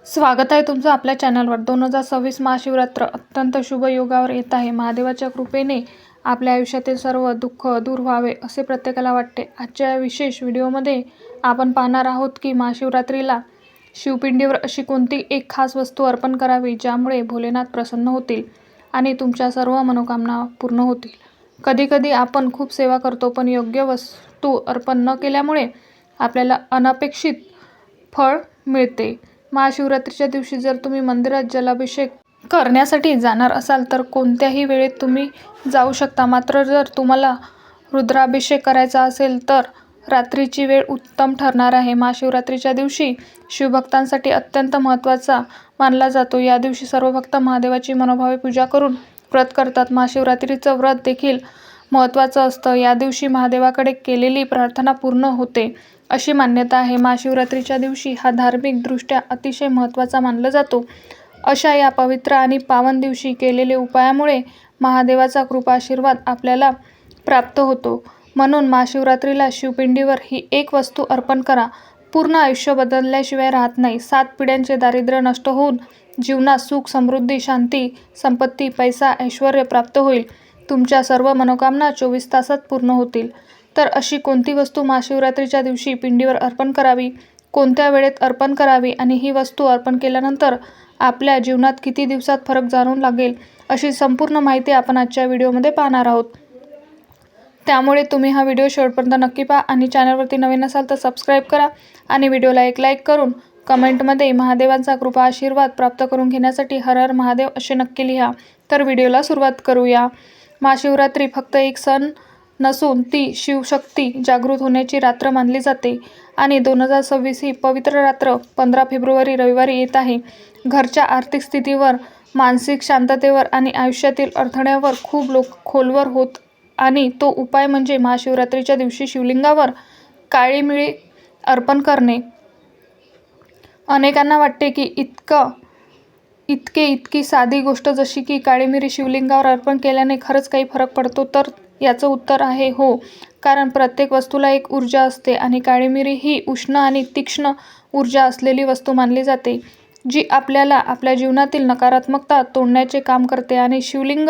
स्वागत आहे तुमचं आपल्या चॅनलवर। 2026 महाशिवरात्र अत्यंत शुभ योगावर येत आहे। महादेवाच्या कृपेने आपल्या आयुष्यातील सर्व दुःख दूर व्हावे असे प्रत्येकाला वाटते। आजच्या या विशेष व्हिडिओमध्ये आपण पाहणार आहोत की महाशिवरात्रीला शिवपिंडीवर अशी कोणती एक खास वस्तू अर्पण करावी ज्यामुळे भोलेनाथ प्रसन्न होतील आणि तुमच्या सर्व मनोकामना पूर्ण होतील। कधीकधी आपण खूप सेवा करतो पण योग्य वस्तू अर्पण न केल्यामुळे आपल्याला अनपेक्षित फळ मिळते। महाशिवरात्रीच्या दिवशी जर तुम्ही मंदिरात जलाभिषेक करण्यासाठी जाणार असाल तर कोणत्याही वेळेत तुम्ही जाऊ शकता। मात्र जर तुम्हाला रुद्राभिषेक करायचा असेल तर रात्रीची वेळ उत्तम ठरणार आहे। महाशिवरात्रीच्या दिवशी शिवभक्तांसाठी अत्यंत महत्त्वाचा मानला जातो। या दिवशी सर्व भक्त महादेवाची मनोभावे पूजा करून व्रत करतात। महाशिवरात्रीचं व्रत देखील महत्त्वाचं असतं। या दिवशी महादेवाकडे केलेली प्रार्थना पूर्ण होते अशी मान्यता आहे। महाशिवरात्रीच्या दिवशी हा धार्मिक दृष्ट्या अतिशय महत्त्वाचा मानला जातो। अशा या पवित्र आणि पावन दिवशी केलेले उपायामुळे महादेवाचा कृपा आशीर्वाद आपल्याला प्राप्त होतो। म्हणून महाशिवरात्रीला शिवपिंडीवर ही एक वस्तू अर्पण करा। पूर्ण आयुष्य बदलल्याशिवाय राहत नाही। 7 पिढ्यांचे दारिद्र्य नष्ट होऊन जीवनात सुख, समृद्धी, शांती, संपत्ती, पैसा, ऐश्वर्य प्राप्त होईल। तुमच्या सर्व मनोकामना 24 तासात पूर्ण होतील। तर अशी कोणती वस्तू महाशिवरात्रीच्या दिवशी पिंडीवर अर्पण करावी, कोणत्या वेळेत अर्पण करावी आणि ही वस्तू अर्पण केल्यानंतर आपल्या जीवनात किती दिवसात फरक जाणवू लागेल अशी संपूर्ण माहिती आपण आजच्या व्हिडिओमध्ये पाहणार आहोत। त्यामुळे तुम्ही हा व्हिडिओ शेवटपर्यंत नक्की पहा आणि चॅनलवरती नवीन असाल तर सबस्क्राईब करा आणि व्हिडिओला एक लाईक करून कमेंटमध्ये महादेवांचा कृपा आशीर्वाद प्राप्त करून घेण्यासाठी हर हर महादेव असे नक्की लिहा। तर व्हिडिओला सुरुवात करूया। महाशिवरात्री फक्त एक सण नसून ती शिवशक्ती जागृत होण्याची रात्र मानली जाते आणि 2026 ही पवित्र रात्र 15 फेब्रुवारी रविवारी येत आहे। घरच्या आर्थिक स्थितीवर, मानसिक शांततेवर आणि आयुष्यातील अडथळ्यावर खूप खोलवर होत आणि तो उपाय म्हणजे महाशिवरात्रीच्या दिवशी शिवलिंगावर काळी मिरी अर्पण करणे। अनेकांना वाटते की इतकी साधी गोष्ट जशी की काळी मिरी शिवलिंगावर अर्पण केल्याने खरंच काही फरक पडतो, तर याचं उत्तर आहे हो। कारण प्रत्येक वस्तूला एक ऊर्जा असते आणि काळी मिरी ही उष्ण आणि तीक्ष्ण ऊर्जा असलेली वस्तू मानली जाते जी आपल्याला आपल्या जीवनातील नकारात्मकता तोडण्याचे काम करते आणि शिवलिंग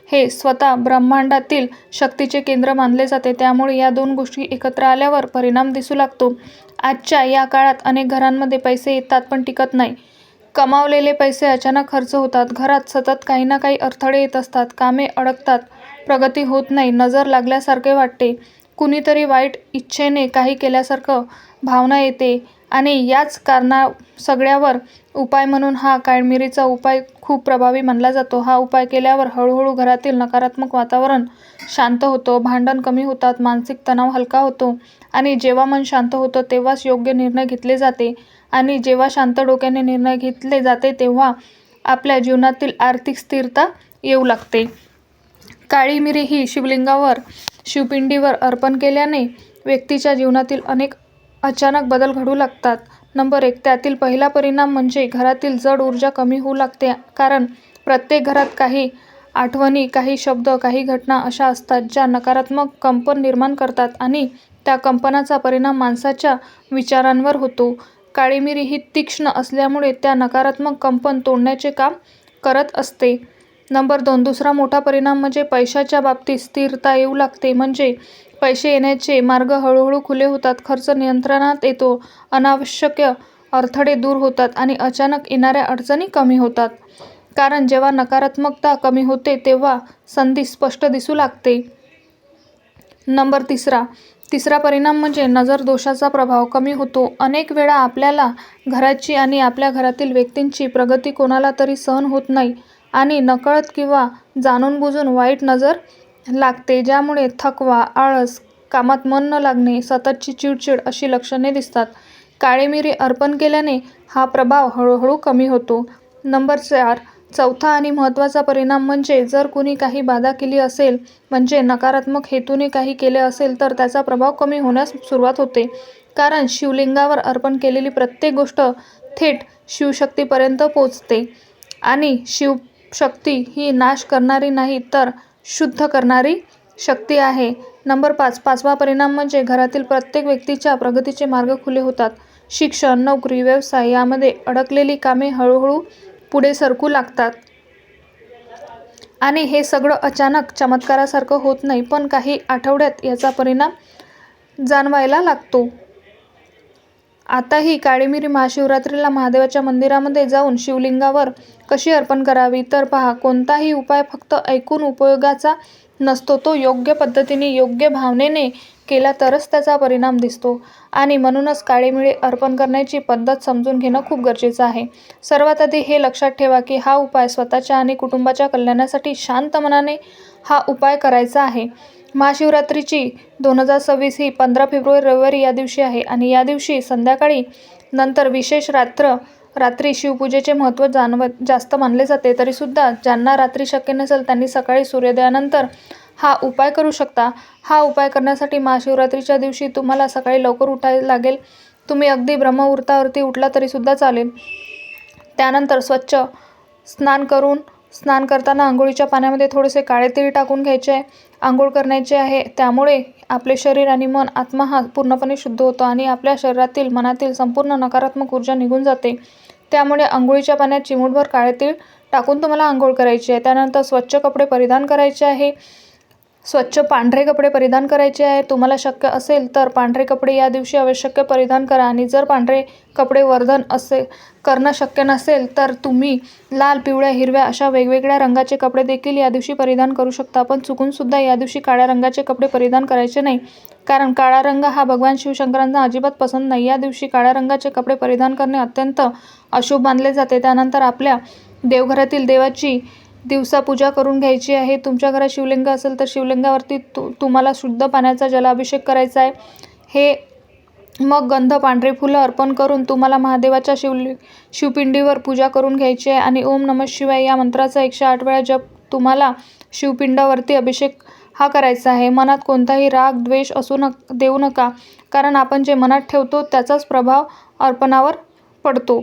हे स्वतः ब्रह्मांडातील शक्तीचे केंद्र मानले जाते। त्यामुळे या दोन गोष्टी एकत्र आल्यावर परिणाम दिसू लागतो। आजच्या या काळात अनेक घरांमध्ये पैसे येतात पण टिकत नाही। कमावलेले पैसे अचानक खर्च होतात, घरात सतत काही ना काही अडथळे येत असतात, कामे अडकतात, प्रगती होत नाही, नजर लागल्यासारखे वाटते, कुणीतरी वाईट इच्छेने काही केल्यासारखं भावना येते आणि याच सगळ्यावर उपाय म्हणून हा काळमिरीचा उपाय खूप प्रभावी मानला जातो। हा उपाय केल्यावर हळूहळू घरातील नकारात्मक वातावरण शांत होतं, भांडण कमी होतात, मानसिक तणाव हलका होतो आणि जेव्हा मन शांत होतं तेव्हाच योग्य निर्णय घेतले जाते आणि जेव्हा शांत डोक्याने निर्णय घेतले जाते तेव्हा आपल्या जीवनातील आर्थिक स्थिरता येऊ लागते। काळी मिरी ही शिवपिंडीवर अर्पण केल्याने व्यक्तीच्या जीवनातील अनेक अचानक बदल घडू लागतात। नंबर 1, त्यातील पहिला परिणाम म्हणजे घरातील जड ऊर्जा कमी होऊ लागते। कारण प्रत्येक घरात काही आठवणी, काही शब्द, काही घटना अशा असतात ज्या नकारात्मक कंपन निर्माण करतात आणि त्या कंपनाचा परिणाम माणसाच्या विचारांवर होतो। काळी मिरी ही तीक्ष्ण असल्यामुळे त्या नकारात्मक कंपन तोडण्याचे काम करत असते। नंबर 2, दुसरा मोठा परिणाम म्हणजे पैशाच्या बाबतीत स्थिरता येऊ लागते। म्हणजे पैसे येण्याचे मार्ग हळूहळू खुले होतात, खर्च नियंत्रणात येतो, अनावश्यक अडथळे दूर होतात आणि अचानक येणाऱ्या अडचणी कमी होतात। कारण जेव्हा नकारात्मकता कमी होते तेव्हा संधी स्पष्ट दिसू लागते। नंबर 3 परिणाम म्हणजे नजर दोषाचा प्रभाव कमी होतो। अनेक वेळा आपल्याला घराची आणि आपल्या घरातील व्यक्तींची प्रगती कोणाला तरी सहन होत नाही आणि नकळत किंवा जाणून-बुजून वाईट नजर लागते, ज्यामुळे थकवा, आळस, कामात मन न लागणे, सततची चिडचिड अशी लक्षणे दिसतात। काळी मिरी अर्पण केल्याने हा प्रभाव हळूहळू कमी होतो। नंबर 4, चौथा आणि महत्त्वाचा परिणाम म्हणजे जर कुणी काही बाधा केली असेल, म्हणजे नकारात्मक हेतूने काही केले असेल तर त्याचा प्रभाव कमी होण्यास सुरुवात होते। कारण शिवलिंगावर अर्पण केलेली प्रत्येक गोष्ट थेट शिवशक्तीपर्यंत पोहोचते आणि शिवशक्ती ही नाश करणारी नाही तर शुद्ध करणारी शक्ती आहे। नंबर 5, पाचवा परिणाम म्हणजे घरातील प्रत्येक व्यक्तीच्या प्रगतीचे मार्ग खुले होतात। शिक्षण, नोकरी, व्यवसाय यामध्ये अडकलेली कामे हळूहळू पुढे सरकू लागतात. आणि हे सगळं अचानक चमत्कारासारखं होत नाही, पण काही आठवड्यात याचा परिणाम जाणवायला लागतो. आता ही काळी मिरी महाशिवरात्रीला महादेवाच्या मंदिरामध्ये जाऊन शिवलिंगावर कशी अर्पण करावी तर पहा. कोणताही उपाय फक्त ऐकून उपयोगाचा नसतो. तो योग्य पद्धतीने, योग्य भावनेने केला तरच त्याचा परिणाम दिसतो. आणि म्हणूनच काळी मिरी अर्पण करण्याची पद्धत समजून घेणं खूप गरजेचं आहे. सर्वात आधी हे लक्षात ठेवा की हा उपाय स्वतःच्या आणि कुटुंबाच्या कल्याणासाठी शांत मनाने हा उपाय करायचा आहे. महाशिवरात्रीची 2026 ही 15 फेब्रुवारी रविवारी या दिवशी आहे आणि या दिवशी संध्याकाळी नंतर विशेष रात्री शिवपूजेचे महत्त्व जास्त मानले जाते. तरीसुद्धा ज्यांना रात्री शक्य नसेल त्यांनी सकाळी सूर्योदयानंतर हा उपाय करू शकता. हा उपाय करण्यासाठी महाशिवरात्रीच्या दिवशी तुम्हाला सकाळी लवकर उठायला लागेल. तुम्ही अगदी ब्रह्ममुहूर्तावरती उठला तरीसुद्धा चालेल. त्यानंतर स्वच्छ स्नान करताना आंघोळीच्या पाण्यामध्ये थोडेसे काळे तीळ टाकून घ्यायचे आहे. आंघोळ करण्याचे आहे. त्यामुळे आपले शरीर आणि मन, आत्मा हा पूर्णपणे शुद्ध होतो आणि आपल्या शरीरातील, मनातील संपूर्ण नकारात्मक ऊर्जा निघून जाते. त्यामुळे आंघोळीच्या पाण्यात चिमूटभर काळे तीळ टाकून तुम्हाला आंघोळ करायची आहे. त्यानंतर स्वच्छ कपडे परिधान करायचे आहे. स्वच्छ पांढरे कपडे परिधान करायचे आहे. तुम्हाला शक्य असेल तर पांढरे कपडे या दिवशी आवश्यक परिधान करा आणि जर पांढरे कपडे वर्धन करणं शक्य नसेल तर तुम्ही लाल, पिवळ्या, हिरव्या अशा वेगवेगळ्या रंगाचे कपडे देखील या दिवशी परिधान करू शकता. पण चुकूनसुद्धा या दिवशी काळ्या रंगाचे कपडे परिधान करायचे नाही, कारण काळा रंग हा भगवान शिवशंकरांना अजिबात पसंत नाही. या दिवशी काळ्या रंगाचे कपडे परिधान करणे अत्यंत अशुभ मानले जाते. त्यानंतर आपल्या देवघरातील देवाची दिवसापूजा करून घ्यायची आहे. तुमच्या घरात शिवलिंग असेल तर शिवलिंगावरती तुम्हाला शुद्ध पाण्याचा जलाभिषेक करायचा आहे. मग गंध, पांढरे फुलं अर्पण करून तुम्हाला महादेवाच्या शिवपिंडीवर पूजा करून घ्यायची आहे आणि ओम नमः शिवाय या मंत्राचा 108 वेळा जप तुम्हाला शिवपिंडावरती अभिषेक हा करायचा आहे. मनात कोणताही राग, द्वेष देऊ नका, कारण आपण जे मनात ठेवतो त्याचाच प्रभाव अर्पणावर पडतो.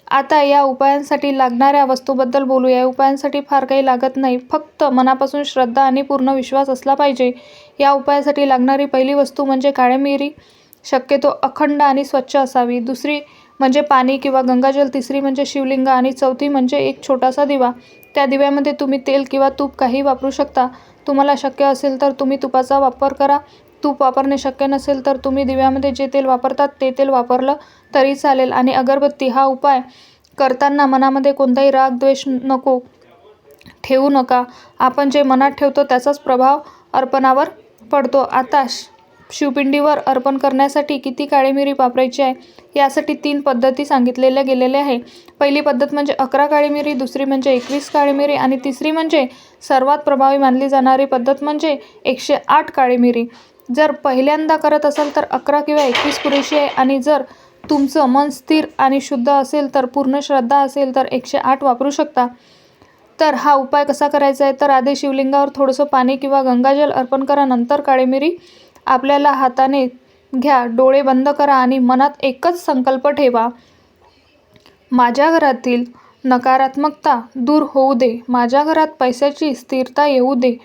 आता या उपायांसाठी लागणाऱ्या वस्तूबद्दल बोलूया. या उपायांसाठी फार काही लागत नाही, फक्त मनापासून श्रद्धा आणि पूर्ण विश्वास असला पाहिजे. या उपायासाठी लागणारी पहिली वस्तू म्हणजे काळी मिरी, शक्यतो अखंड आणि स्वच्छ असावी. दुसरी म्हणजे पाणी किंवा गंगाजल. तिसरी म्हणजे शिवलिंग आणि चौथी म्हणजे एक छोटासा दिवा. त्या दिव्यामध्ये तुम्ही तेल किंवा तूप काही वापरू शकता. तुम्हाला शक्य असेल तर तुम्ही तुपाचा वापर करा. तूप वापरणे शक्य नसेल तर तुम्ही दिव्यामध्ये जे तेल वापरतात ते तेल वापरलं तरी चालेल. आणि अगरबत्ती. हा उपाय करताना मनामध्ये कोणताही राग, द्वेष ठेवू नका. आपण जे मनात ठेवतो त्याचाच प्रभाव अर्पणावर पडतो. आता शिवपिंडीवर अर्पण करण्यासाठी किती काळी मिरी वापरायची आहे यासाठी 3 पद्धती सांगितलेल्या गेलेल्या आहे. पहिली पद्धत म्हणजे 11 काळी मिरी, दुसरी म्हणजे 21 काळी मिरी आणि तिसरी म्हणजे सर्वात प्रभावी मानली जाणारी पद्धत म्हणजे 108 काळी मिरी. जर पहिल्यांदा करत असाल तर 11 किंवा 21 पुरेशी आहे आणि जर तुमचं मन स्थिर आणि शुद्ध असेल तर पूर्ण श्रद्धा असेल तर 108 वापरू शकता. तर हा उपाय कसा करायचा आहे तर आधी शिवलिंगावर थोडंसं पाणी किंवा गंगाजल अर्पण करा. नंतर काळी मिरी आपल्याला हाताने घ्या. डोळे बंद करा आणि मनात एकच संकल्प ठेवा. माझ्या घरातील नकारात्मकता दूर होऊ दे. माझ्या घरात पैशाची स्थिरता येऊ दे.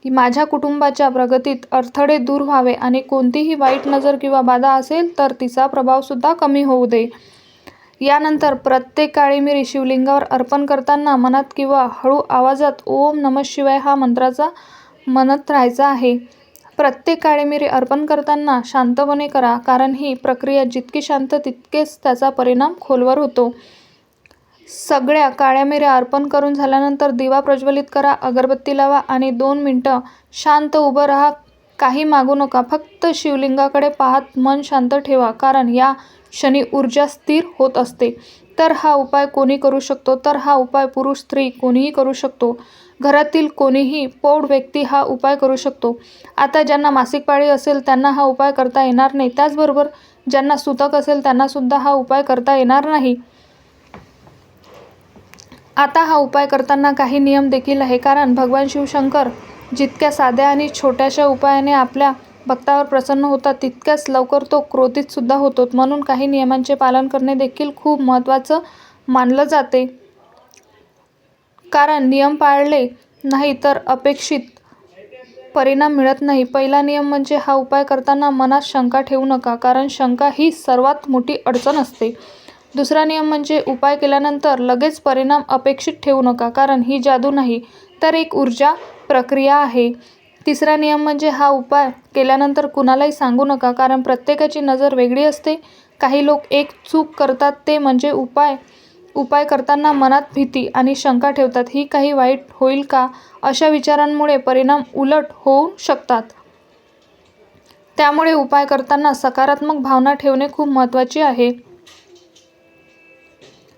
माझ्या कुटुंबाच्या प्रगतीत अडथळे दूर व्हावे आणि कोणतीही वाईट नजर किंवा बाधा असेल तर तिचा प्रभावसुद्धा कमी होऊ दे. यानंतर प्रत्येक काळी मिरी शिवलिंगावर अर्पण करताना मनात किंवा हळू आवाजात ओम नमः शिवाय हा मंत्राचा म्हणत राहायचा आहे. प्रत्येक काळी मिरी अर्पण करताना शांतपणे करा, कारण ही प्रक्रिया जितकी शांत तितकेच त्याचा परिणाम खोलवर होतो. सगळ्या काळ्या मिऱ्या अर्पण करून झाल्यानंतर दिवा प्रज्वलित करा, अगरबत्ती लावा आणि 2 मिनिटं शांत उभं राहा. काही मागू नका, फक्त शिवलिंगाकडे पाहत मन शांत ठेवा, कारण या क्षणी ऊर्जा स्थिर होत असते. तर हा उपाय कोणी करू शकतो तर हा उपाय पुरुष, स्त्री कोणीही करू शकतो. घरातील कोणीही प्रौढ व्यक्ती हा उपाय करू शकतो. आता ज्यांना मासिक पाळी असेल त्यांना हा उपाय करता येणार नाही. त्याचबरोबर ज्यांना सुतक असेल त्यांना सुद्धा हा उपाय करता येणार नाही. आता हा उपाय करताना काही नियम देखील आहे, कारण भगवान शिवशंकर जितक्या साध्या आणि छोट्याशा उपायाने आपल्या भक्तावर प्रसन्न होतात तितक्याच लवकर तो क्रोधित सुद्धा होतो. म्हणून काही नियमांचे पालन करणे देखील खूप महत्त्वाचं मानलं जाते, कारण नियम पाळले नाही तर अपेक्षित परिणाम मिळत नाही. पहिला नियम म्हणजे हा उपाय करताना मनात शंका ठेवू नका, कारण शंका ही सर्वात मोठी अडचण असते. दुसरा नियम म्हणजे उपाय केल्यानंतर लगेच परिणाम अपेक्षित ठेवू नका, कारण ही जादू नाही तर एक ऊर्जा प्रक्रिया आहे. तिसरा नियम म्हणजे हा उपाय केल्यानंतर कुणालाही सांगू नका, कारण प्रत्येकाची नजर वेगळी असते. काही लोक एक चूक करतात ते म्हणजे उपाय करताना मनात भीती आणि शंका ठेवतात, ही काही वाईट होईल का, अशा विचारांमुळे परिणाम उलट होऊ शकतात. त्यामुळे उपाय करताना सकारात्मक भावना ठेवणे खूप महत्त्वाचे आहे.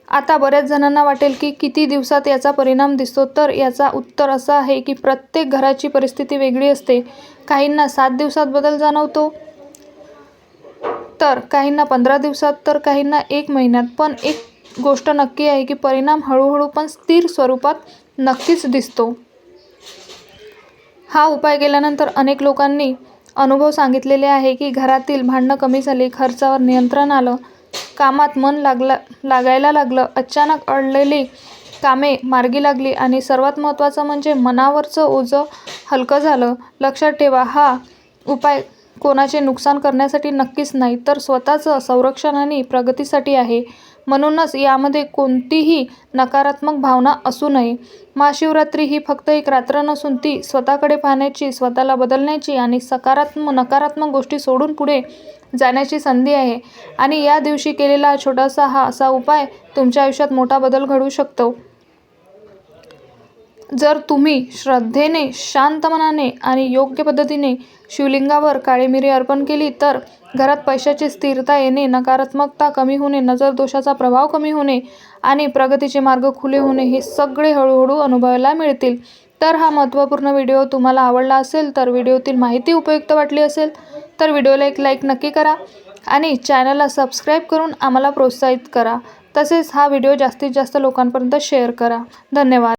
आता बऱ्याच जणांना वाटेल की किती दिवसात याचा परिणाम दिसतो, तर याचा उत्तर असं आहे की प्रत्येक घराची परिस्थिती वेगळी असते. काहींना 7 दिवसात बदल जाणवतो, तर काहींना 15 दिवसात, तर काहींना 1 महिन्यात. पण एक गोष्ट नक्की आहे की परिणाम हळूहळू पण स्थिर स्वरूपात नक्कीच दिसतो. हा उपाय केल्यानंतर अनेक लोकांनी अनुभव सांगितलेले आहे की घरातील भांडणं कमी झाली, खर्चावर नियंत्रण आलं, कामात मन लागायला लागलं, अचानक अडलेली कामे मार्गी लागली आणि सर्वात महत्त्वाचं म्हणजे मनावरचं ओझं हलकं झालं. लक्षात ठेवा, हा उपाय कोणाचे नुकसान करण्यासाठी नक्कीच नाही, तर स्वतःचं संरक्षण आणि प्रगतीसाठी आहे. म्हणूनच यामध्ये कोणतीही नकारात्मक भावना असू नये. महाशिवरात्री ही फक्त एक रात्र नसून ती स्वतःकडे पाहण्याची, स्वतःला बदलण्याची आणि नकारात्मक गोष्टी सोडून पुढे जाण्याची संधी आहे. आणि या दिवशी केलेला छोटासा असा उपाय तुमच्या आयुष्यात मोठा बदल घडवू शकतो. जर तुम्ही श्रद्धेने, शांत मनाने आणि योग्य पद्धतीने शिवलिंगावर काळी मिरी अर्पण केली, तर घरात पैशाची स्थिरता येणे, नकारात्मकता कमी होणे, नजरदोषाचा प्रभाव कमी होणे आणि प्रगतीचे मार्ग खुले होणे हे सगळे हळूहळू अनुभवायला मिळतील. तर हा महत्त्वपूर्ण व्हिडिओ तुम्हाला आवडला असेल, तर व्हिडिओतील माहिती उपयुक्त वाटली असेल तर व्हिडिओला एक लाईक नक्की करा आणि चॅनलला सबस्क्राईब करून आम्हाला प्रोत्साहित करा. तसेच हा व्हिडिओ जास्तीत जास्त लोकांपर्यंत शेअर करा. धन्यवाद.